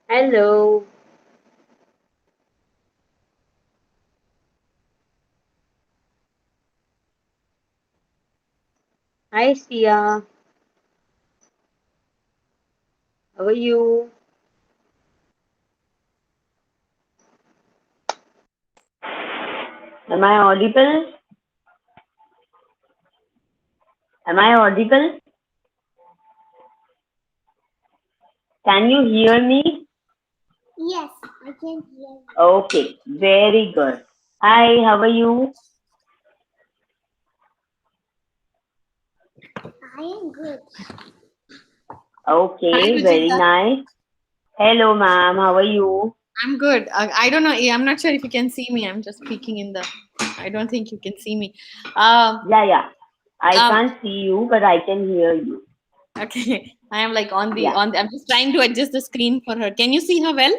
Hello. Hi, Sia. How are you? Am I audible? Am I audible? Can you hear me? Yes, I can hear you. Okay, very good. Hi, how are you? I am good. Hi, Okay, very Ruchita. nice. Hello, ma'am. How are you? I'm good. I don't know. I'm not sure if you can see me. I'm just peeking in the. I don't think you can see me. Um, Yeah. I um. can't see you, but I can hear you. Okay. I am like on the Yeah. on. The, I'm just trying to adjust the screen for her. Can you see her well?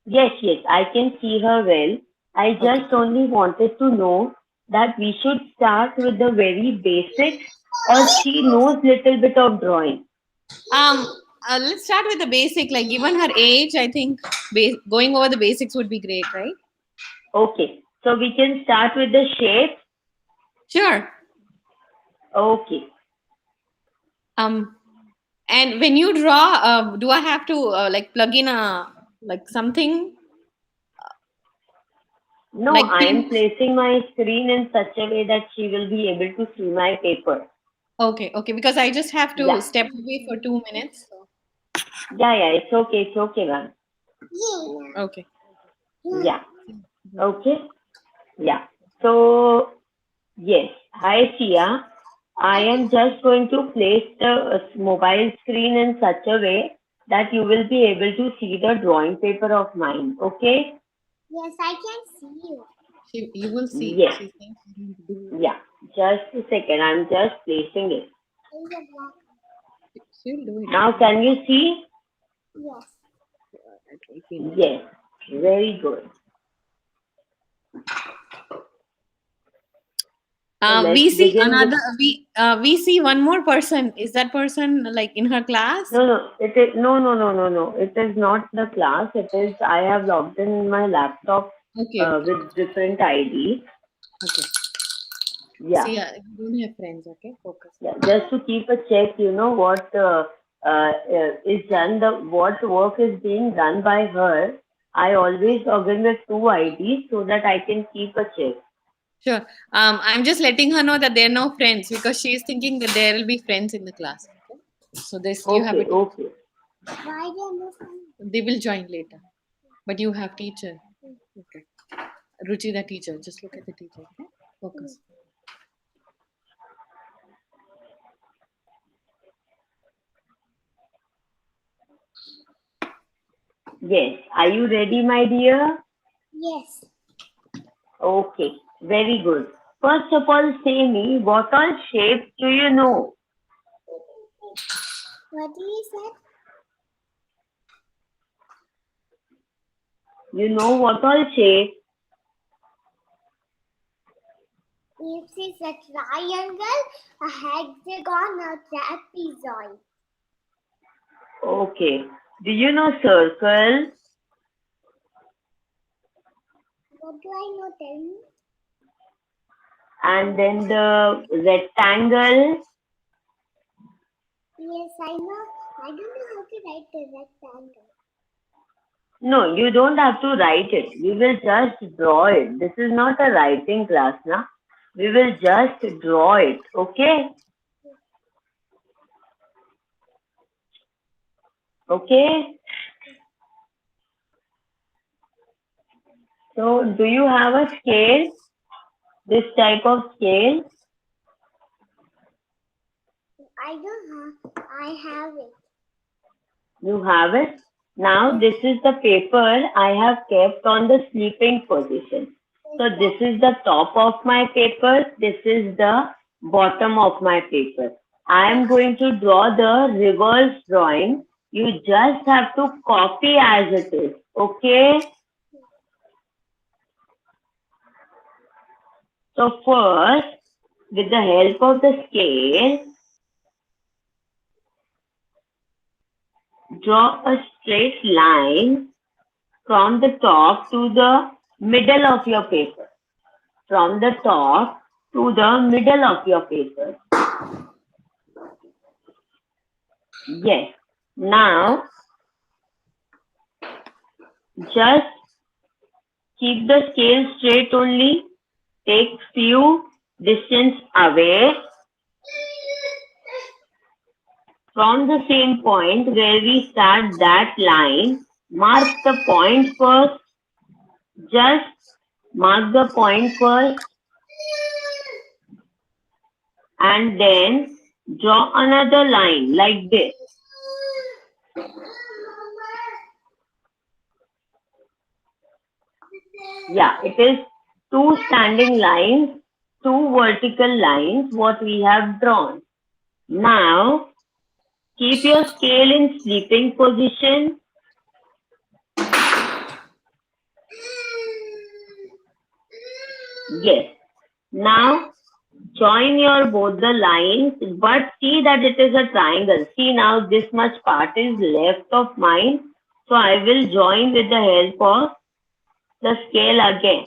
Yes, I can see her well. I Okay. just only wanted to know that we should start with the very basics, or she knows little bit of drawing. Um. Let's start with the basic. Like, given her age, I think going over the basics would be great, right? Okay, so we can start with the shape. Sure. Okay. Um. And when you draw, do I have to like plug in a like something No, like I am pin? placing my screen in such a way that she will be able to see my paper. Okay, okay, because I just have to Yeah, step away for 2 minutes. So. it's okay, ma'am. Yeah. Okay. Yeah, okay, yeah. So, yes, hi, Sia. I I am can. just going to place the mobile screen in such a way that you will be able to see the drawing paper of mine. Okay? Yes, I can see you. You will see. Yes, She's saying she's going to do it. yeah. Just a second, I'm just placing it. In the black. She'll do it. Now, can you see? Yes. At 18 minutes. Yes, very good. So let's We see begin with. another. We see one more person. Is that person like in her class? No. It is no. It is not the class. It is I have logged in my laptop Okay, okay, with different ID. okay. Yeah, See, you don't have friends. Okay, focus. yeah. Just to keep a check, what is done. The what work is being done by her. I always log in with two IDs so that I can keep a check. Sure. I'm just letting her know that there are no friends because she is thinking that there will be friends in the class. Okay? So this you have a teacher. Okay. Why do you understand? They will join later. But you have teacher. Okay. Ruchi, the teacher. Just look at the teacher. Okay? Focus. Yes. Are you ready, my dear? Yes. Okay. Very good. First of all, say me, what all shapes do you know? What do you say? You know what all shapes? If it's a triangle, a hexagon, a trapezoid. Okay. Do you know circle? What do I know? Tell me. And then the rectangle? Yes, I know. I don't know how to write the rectangle. No, you don't have to write it. We will just draw it. This is not a writing class, na? We will just draw it. Okay? Okay? So, do you have a scale? This type of scale? I don't have. I have it. You have it. Now, Yes. this is the paper I have kept on the sleeping position. Is So, this that? is the top of my paper. This is the bottom of my paper. I am Yes. going to draw the reverse drawing. You just have to copy as it is. Okay? So, first, with the help of the scale, draw a straight line from the top to the middle of your paper. From the top to the middle of your paper. Yes. Now, just keep the scale straight only. Take few distance away from the same point where we start that line. Mark the point first. Just mark the point first. And then draw another line like this. Yeah, it is two standing lines, two vertical lines, what we have drawn. Now, keep your scale in sleeping position. Yes. Now, join your both the lines, but see that it is a triangle. See now this much part is left of mine. So I will join with the help of the scale again.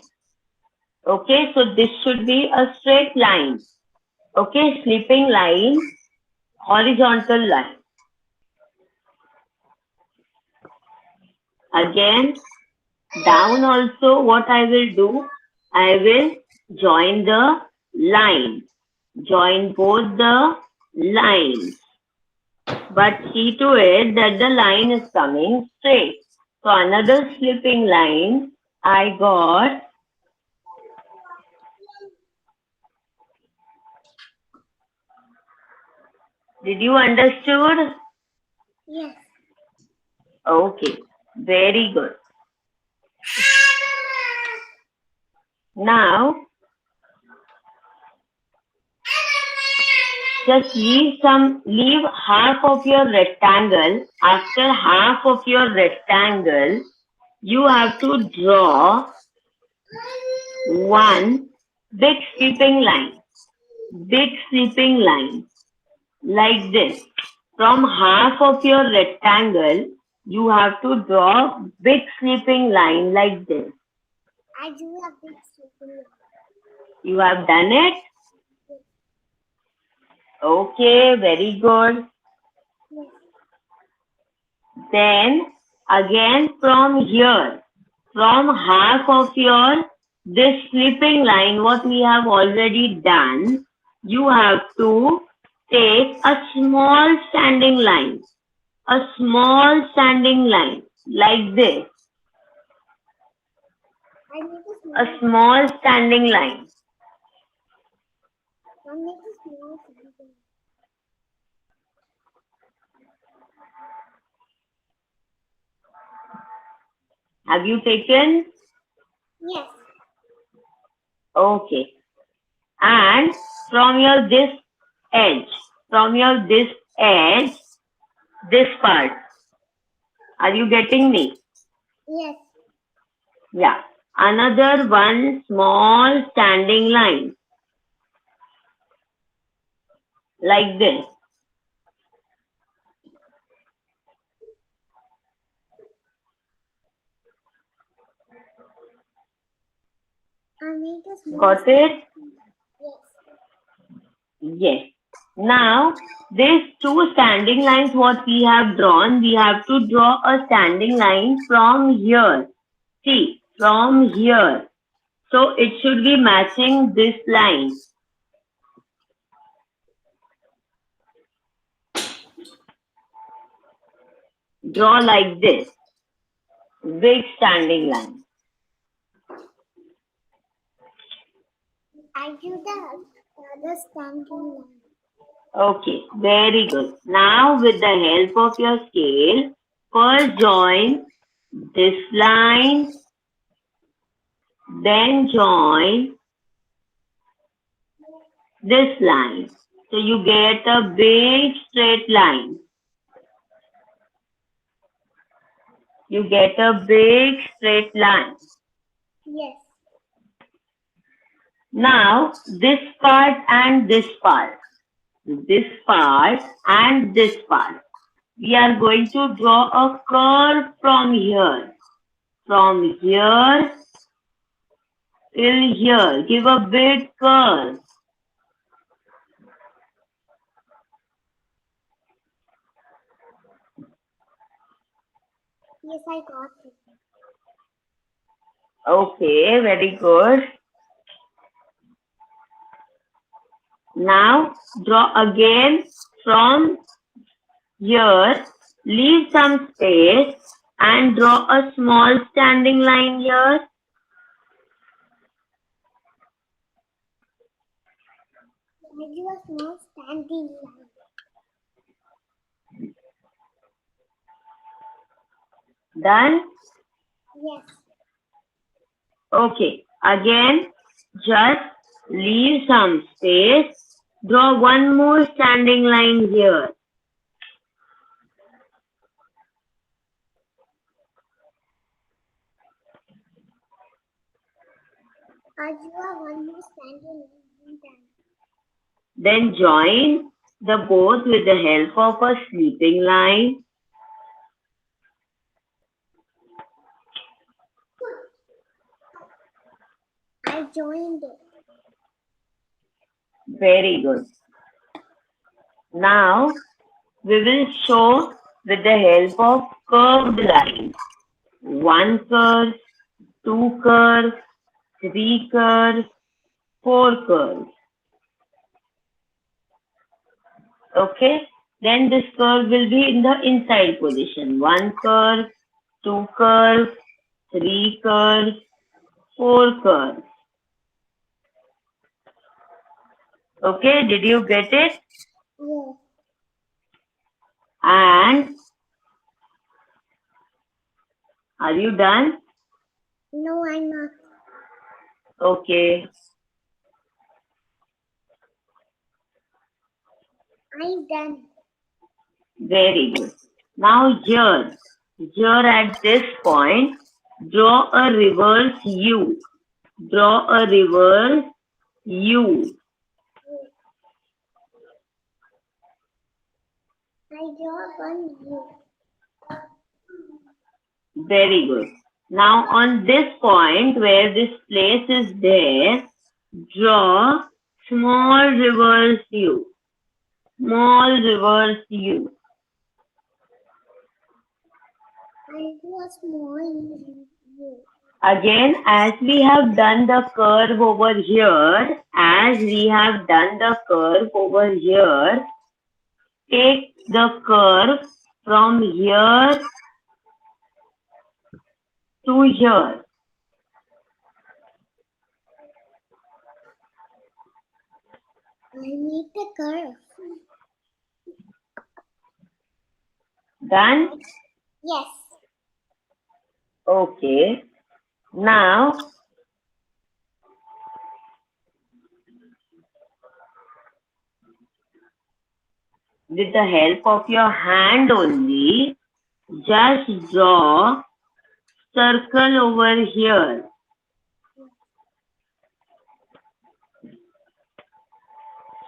Okay, so this should be a straight line. Okay, sleeping line, horizontal line. Again, down also what I will do, I will join the line. Join both the lines. But see to it that the line is coming straight. So another slipping line I got. Did you understood? Yes. Okay, very good. Now, just leave half of your rectangle. After half of your rectangle, you have to draw one big sweeping line. Big sweeping line. Like this. From half of your rectangle, you have to draw big sweeping line like this. I do a big circle. You have done it? Okay, very good. Yes. Then again from here, from half of your this sweeping line, what we have already done, you have to take a small standing line. A small standing line like this. I make A small standing line. I make a small circle. Have you taken? Yes. Okay. And from your this edge, this part. Are you getting me? Yes. Yeah. Another one small standing line. Like this. I make a small Got it? Yes. Yes. Now, these two standing lines what we have drawn, we have to draw a standing line from here. See, from here. So, it should be matching this line. Draw like this. Big standing line. I do the standing line. Okay, very good. Now, with the help of your scale, first join this line, then join this line. So you get a big straight line. You get a big straight line. Yes. Now, this part and this part. This part and this part. we are going to draw a curve from here. From here till here. Give a big curve. Yes, I got it. Okay, very good. Now draw again from here. Leave some space and draw a small standing line here. I do a small standing line. Done? Yes. Okay. Again, just leave some space. Draw one more standing line here. I do a one more standing line. Then join the both with the help of a sleeping line. I joined it. Very good. Now we will show with the help of curved lines. One curve, two curves, three curves, four curves. Okay? Then this curve will be in the inside position. One curve, two curves, three curves, four curves. Okay, did you get it? Yes. And are you done? No, I'm not. Okay. I'm done. Very good. Now here at this point, draw a reverse U. Draw a reverse U. I draw one U. Very good. Now on this point where this place is there, draw small reverse U. Small reverse U. I do a small U. Again, as we have done the curve over here, take the curve from here to here. I make the curve. Done? Yes. Okay. Now, with the help of your hand only, just draw circle over here.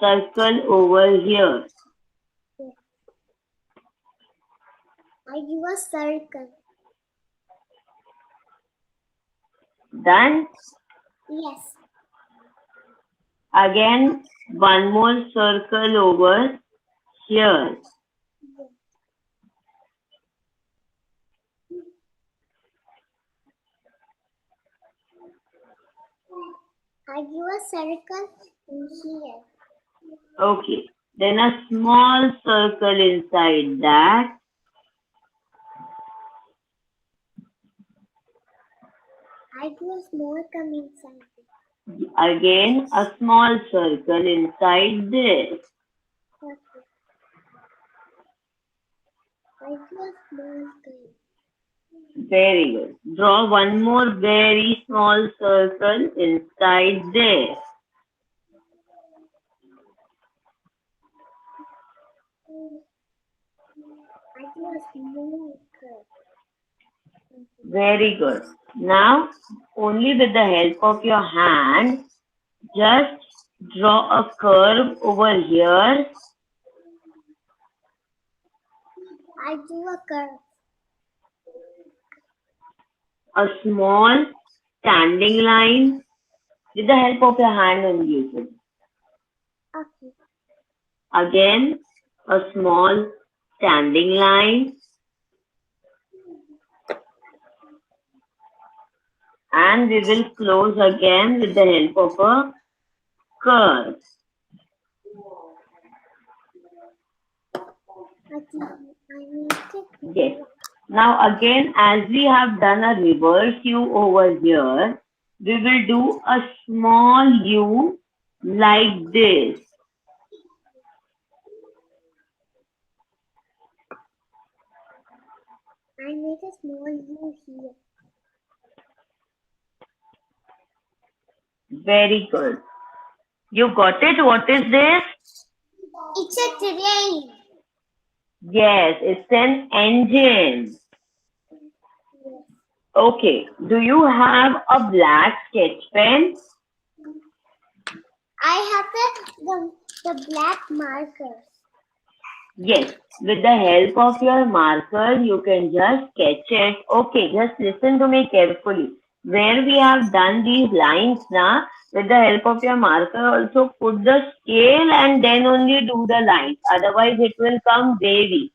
Circle over here. I do a circle. Done? Yes. Again, one more circle over here. I do a circle in here. Okay. Then a small circle inside that. I do a small come inside. Again, a small circle inside this. Okay. I do a small come. Very good. Draw one more very small circle inside there. I do a small curve. Very good. Now, only with the help of your hand, just draw a curve over here. I do a curve. A small standing line with the help of your hand only usually. Okay. Again, a small standing line, and we will close again with the help of a curve. I think I need it. Yes. Now again, as we have done a reverse U over here, we will do a small U like this. I made a small U here. Very good. You got it? What is this? It's a train. Yes, it's an engine. Yes. Okay. Do you have a black sketch pen? I have the black markers. Yes. With the help of your marker, you can just sketch it. Okay, just listen to me carefully. Where we have done these lines now, with the help of your marker, also put the scale and then only do the lines. Otherwise, it will come wavy.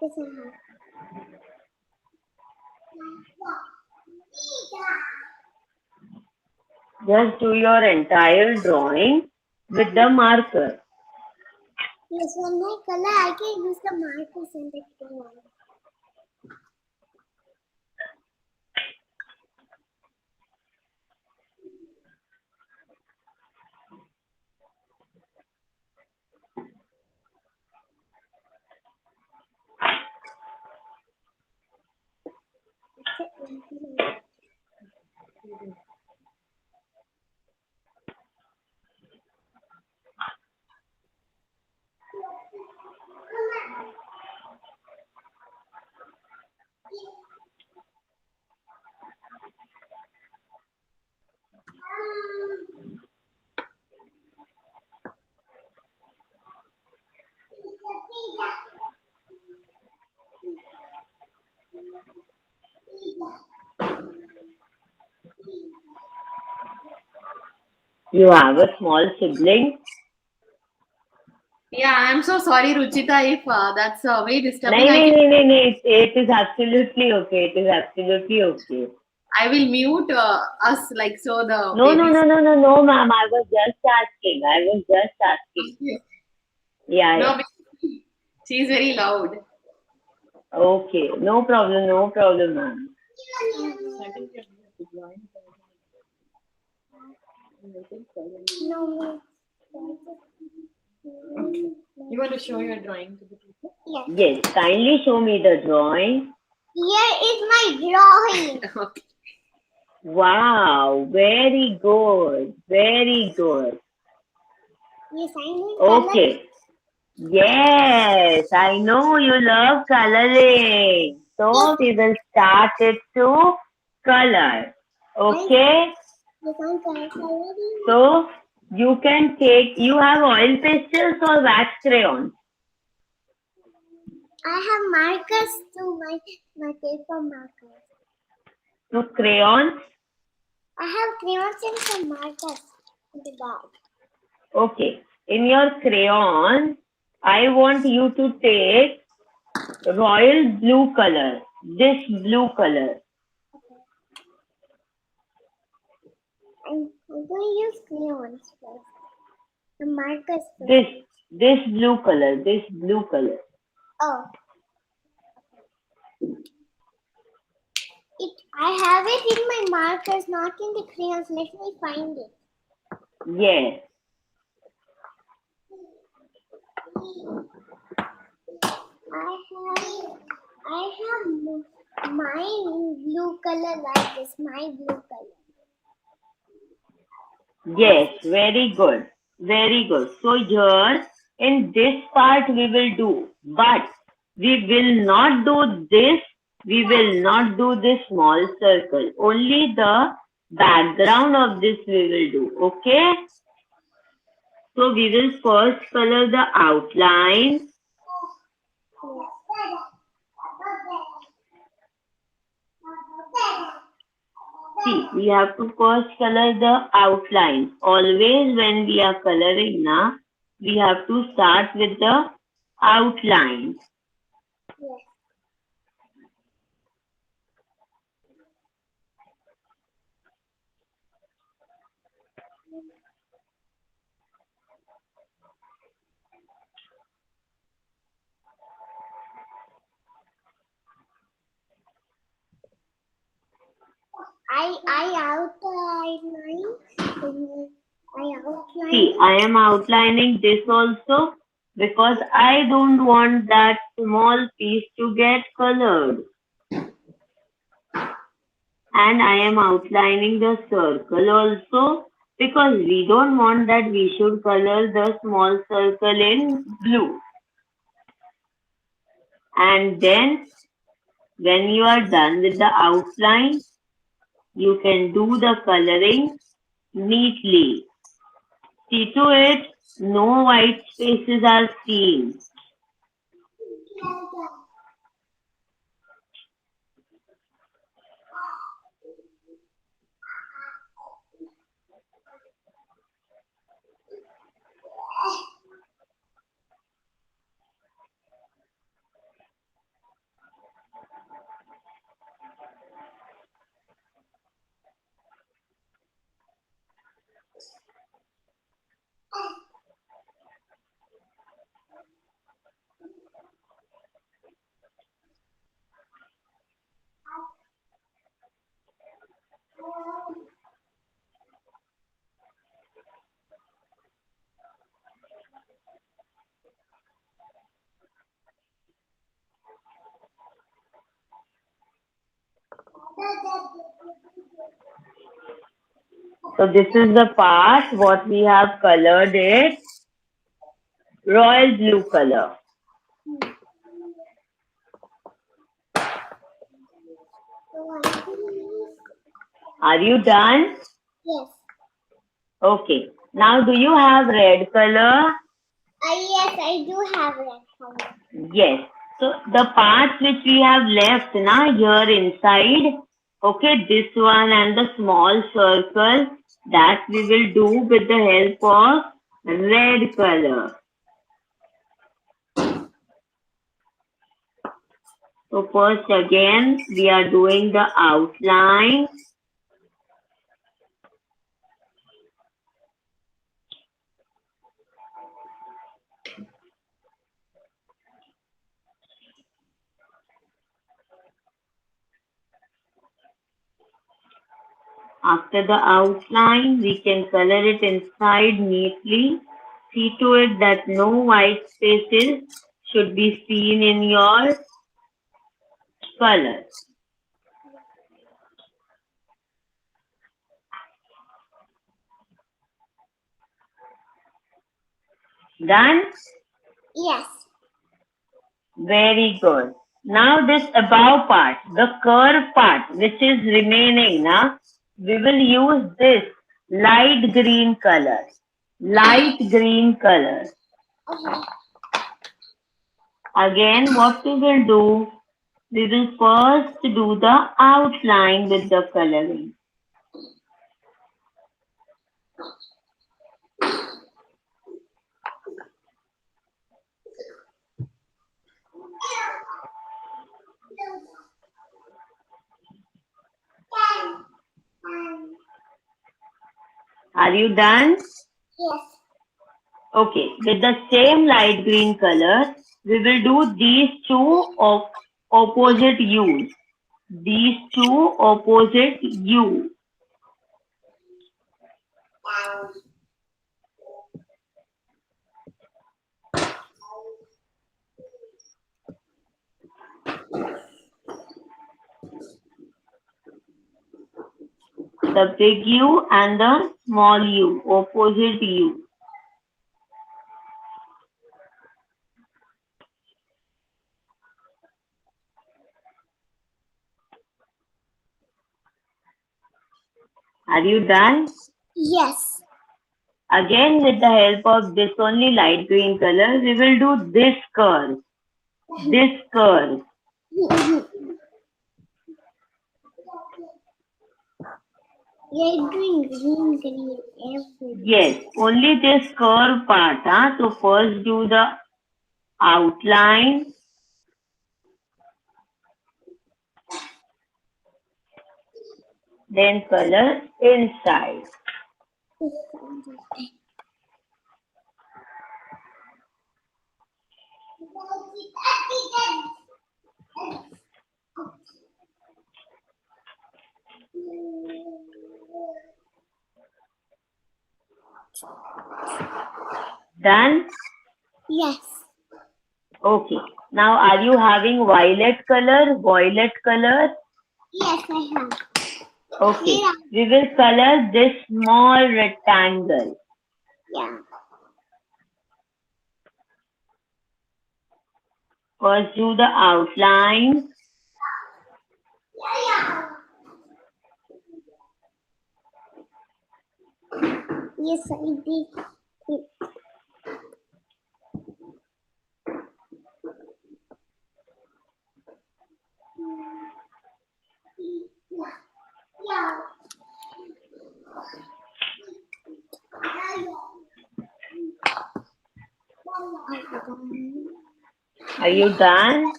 Yes, I have. Just do your entire drawing with the marker. Yes, when I color, I can use the markers and the crayon. You have a small sibling? Yeah, I'm so sorry, Ruchita, if that's very No, disturbing. it is absolutely okay. It is absolutely okay. I will mute us like so the No, babies. no, ma'am. I was just asking. I was just asking. Yeah, No, yeah. because she's very loud. Okay. No problem, ma'am. No, You want to show your drawing to the people? yes. Yes, kindly show me the drawing. Here is my drawing. Okay. Wow, very good. Very good. Yes, I need color. Okay. Yes, I know you love coloring. So we will start it to color. Okay. Yes, I'm coloring. So you can take, you have oil pastels or wax crayons? I have markers too, my paper markers. To crayons? I have crayons and some markers in the bag. Okay. In your crayon, I want you to take royal blue color. This blue color. I'm going to use crayons first. The markers first. This blue color. This blue color. Oh. I have it in my markers, not in the crayons. Let me find it. Yes. I have mine blue color like this. My blue color. Yes. Very good. Very good. So here in this part we will do, but we will not do this. We will not do this small circle. Only the background of this we will do. Okay? So we will first color the outline. See, we have to first color the outline. Always when we are coloring, we have to start with the outline. Yes. I outline. See, I am outlining this also because I don't want that small piece to get colored. And I am outlining the circle also because we don't want that we should color the small circle in blue. And then when you are done with the outline, you can do the coloring neatly. See to it, no white spaces are seen. So this is the part what we have colored it royal blue color. Are you done? Yes. Okay. Now do you have red color? Yes, I do have red color. Yes. So the parts which we have left here inside, okay, this one and the small circle, that we will do with the help of red color. So first again, we are doing the outline. After the outline, we can color it inside neatly. See to it that no white spaces should be seen in your color. Done? Yes. Very good. Now this above part, the curve part which is remaining, we will use this light green color. Light green color. Okay. Again, what we will do, we will first do the outline with the coloring. Are you done? Yes. Okay, with the same light green color, we will do these two opposite U's. These two opposite U. The big U and the small U, opposite U. Are you done? Yes. Again, with the help of this only light green color, we will do this curve. This curve. You're doing green everywhere. Yes, only this curve part. So first do the outline. Then color inside. Done? Yes. Okay. Now are you having violet color? Violet color? Yes, I have. Okay. We will color this small rectangle. Yeah. First do the outline. Yes, I did. Are you done?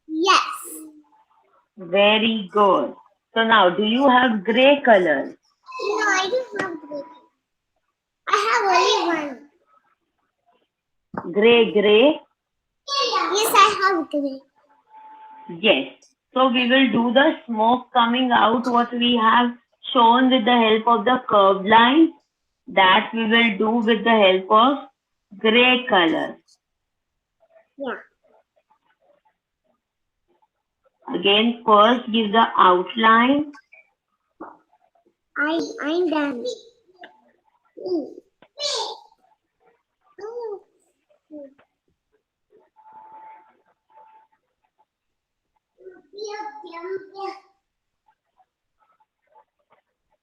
Yes. Very good. So now do you have gray color? No, I don't have gray. I have only one. Gray. Yes, I have gray. Yes. So we will do the smoke coming out, what we have shown with the help of the curved line. That we will do with the help of gray color. Yeah. Again, first give the outline. I'm done.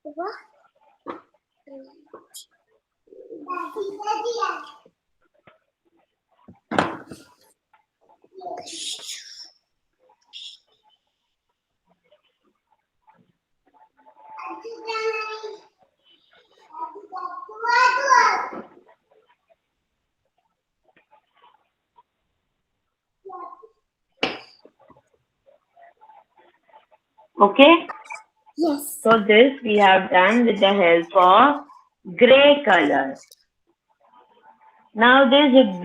What? Okay. Yes. So this we have done with the help of gray color. Now there's a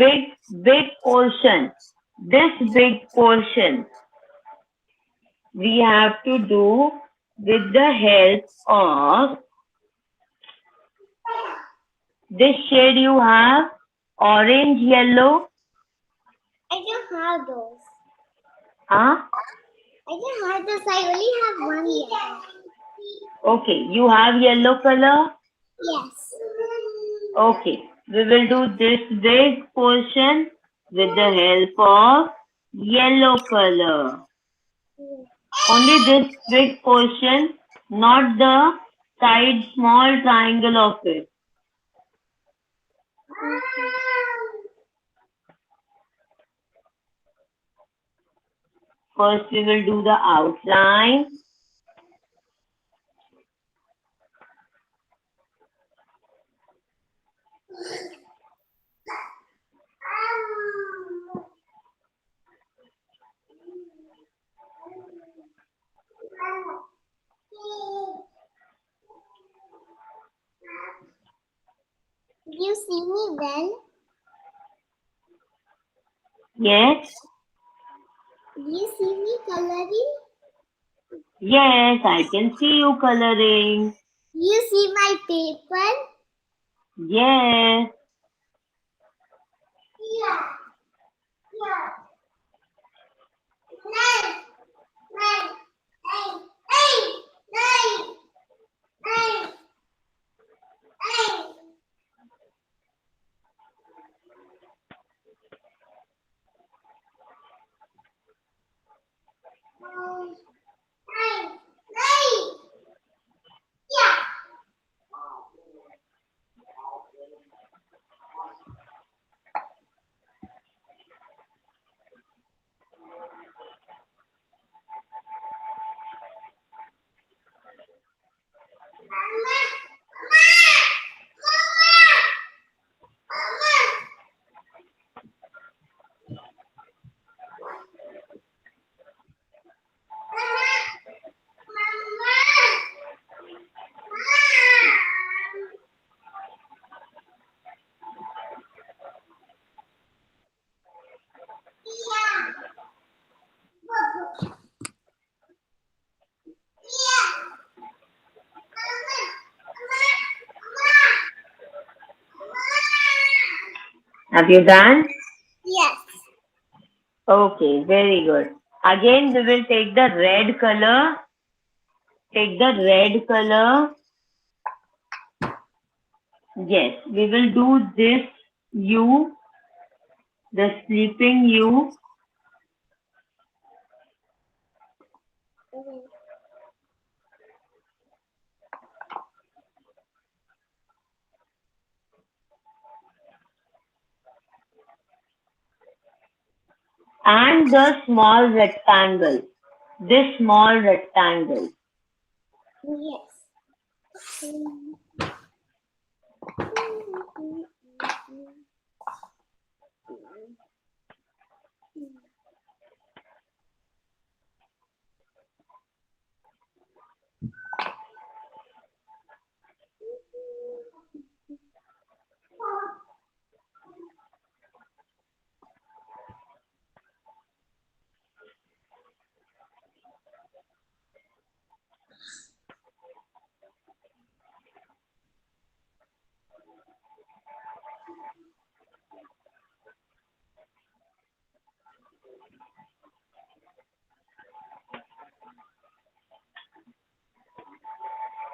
big portion. This big portion we have to do with the help of this shade you have, orange yellow. I don't have those. Huh? I don't have those. I only have one yellow. Okay, you have yellow color? Yes. Okay, we will do this big portion with the help of yellow color. Only this big portion, not the side small triangle of it. First we will do the outline. Do you see me well? Yes, Do you see me coloring? yes, I can see you coloring. Do you see my paper? Yes, Yeah. Yeah. Nine. Nine. Nine. Nine. Nine. Nine. Nine. Nine. Yeah. Have you done? Yes. Okay, very good. Again, we will take the red color. Take the red color. Yes, we will do this U, the sleeping U, Okay. and the small rectangle. This small rectangle. Yes.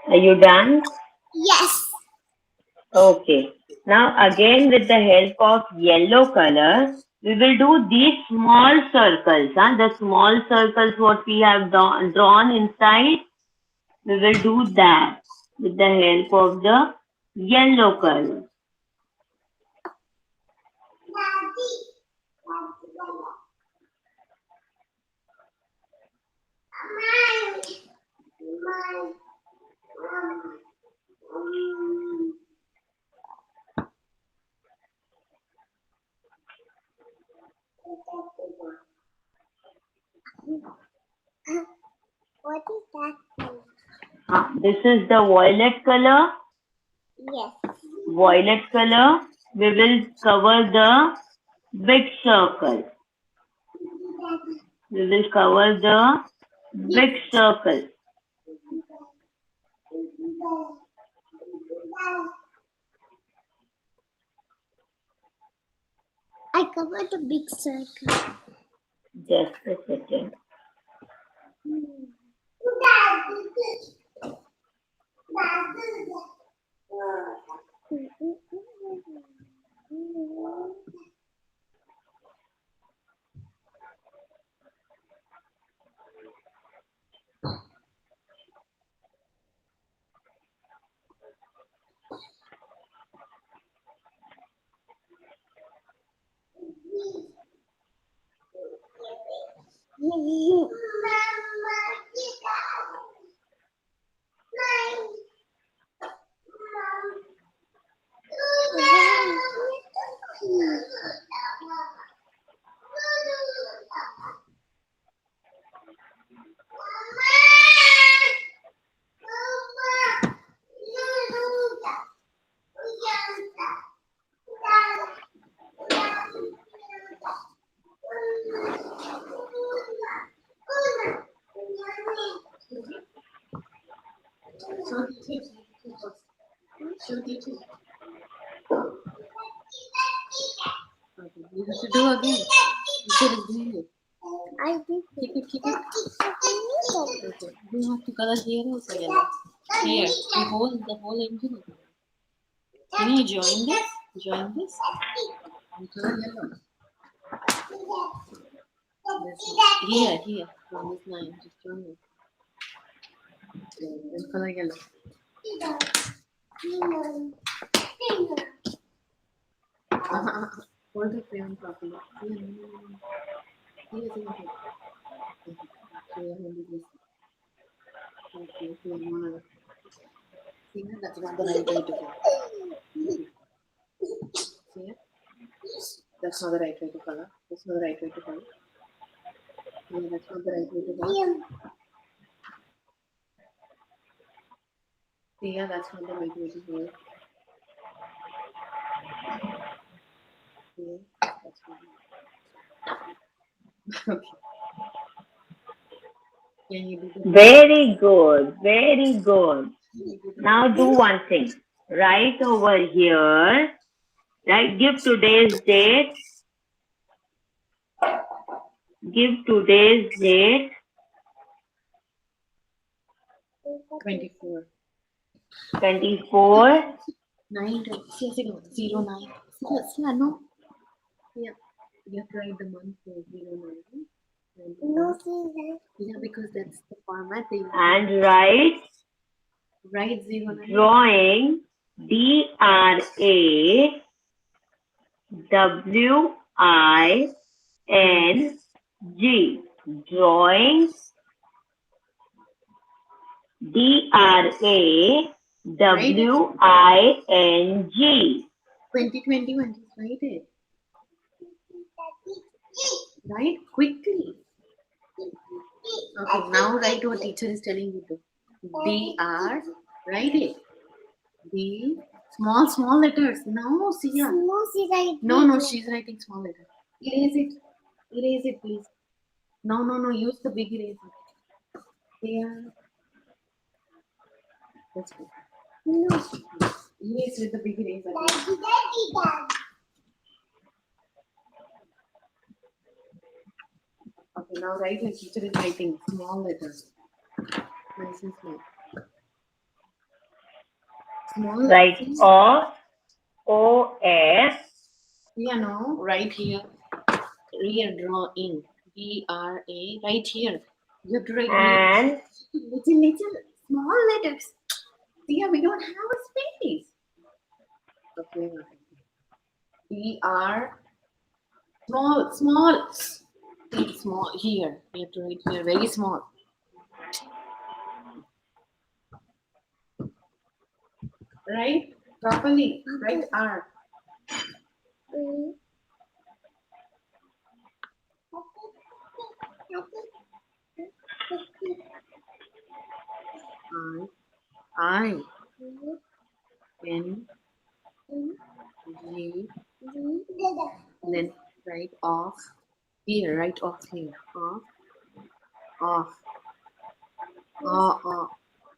Are you done? Yes. Okay. Now again with the help of yellow color, we will do these small circles. Huh? The small circles what we have drawn inside, we will do that with the help of the yellow color. What is that color? This is the violet color. Yes. Violet color. We will cover the big circle. We will cover the big circle. I covered the big circle. Just a second. You have to do again. You should have doing it. I did. Keep it. Okay. You have to color here also yellow. Here, the whole engine. Can you join this? Join this. And color yellow. Here. From this line, just join it. And color yellow. Hold the crayon properly. Here. So you have to this. Okay, see, that's not the right way to go. See, that's not the right way to color. That's not the right way to color. Yeah, that's not the right way to go. Yeah, that's not the right way to go. Yeah, that's fine. Okay. Can you do the Very good. Very good. Now do one thing. Right over here, Right? Give today's date. Give today's date. 24. 24. 9. See, 09. See, no. Yeah. You have to write the month for 09. No, see that. Yeah, because that's the format they And write write 09. drawing DRAWING. Drawing DRAWING. 2021. Just write it. Write quickly. Okay, now write what teacher is telling you to. DR. Write it. D. Small letters. No, Sia. No, see right. No, she's writing small letters. Erase it. Erase it, please. No. Use the big eraser. There. That's good. No. Erase with the big eraser. Daddy. Okay, now write like teacher is writing. Small letters. Nice and small. Small. Write OF. Yeah, no. Right here. Rear drawing. DRA. Right here. You have to write And little small letters. Yeah, we don't have a space. Okay. DR. Small. Small here. You have to write here. Very small. Right? Properly. Write R. I N G. Then write off here. Write off here. Off.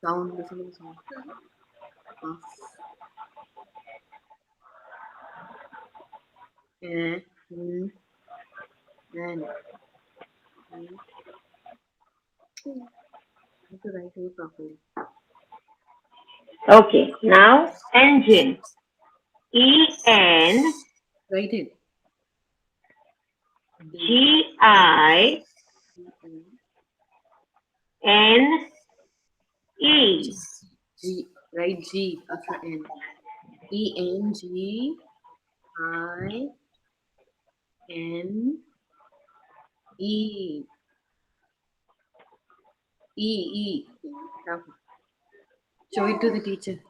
Sound. Listen to the sound. Off. And have to write it properly. okay, now engine. EN Write it. GINE. G. Write G after N. ENGINE. E. Okay. Show it to the teacher.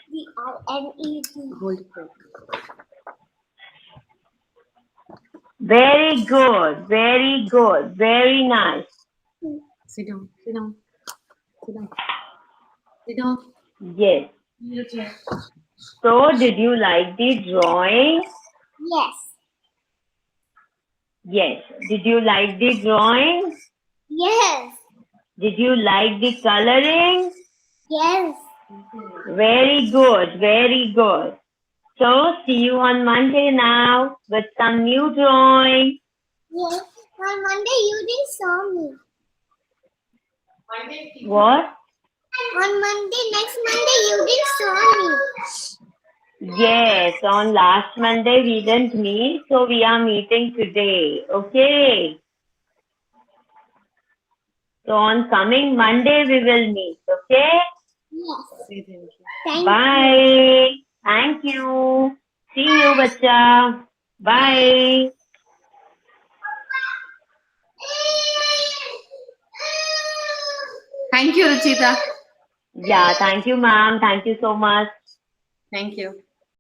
DRNEG. Hold it there. Very good, very nice. Sit down. Yes. So, did you like the drawing? Yes. Yes. Did you like the drawing? Yes. Did you like the coloring? Yes. Very good. So, see you on Monday now with some new drawing. Yes. On Monday you didn't saw me. What? On Monday, next Monday you didn't saw me. Yes, on last Monday we didn't meet, so we are meeting today. Okay. So on coming Monday we will meet. Okay. Yes. Say thank you. Thank you. Bye. Thank you. See you, bacha. Bye. Thank you, Ruchita. Yeah, thank you, ma'am. Thank you so much. Thank you.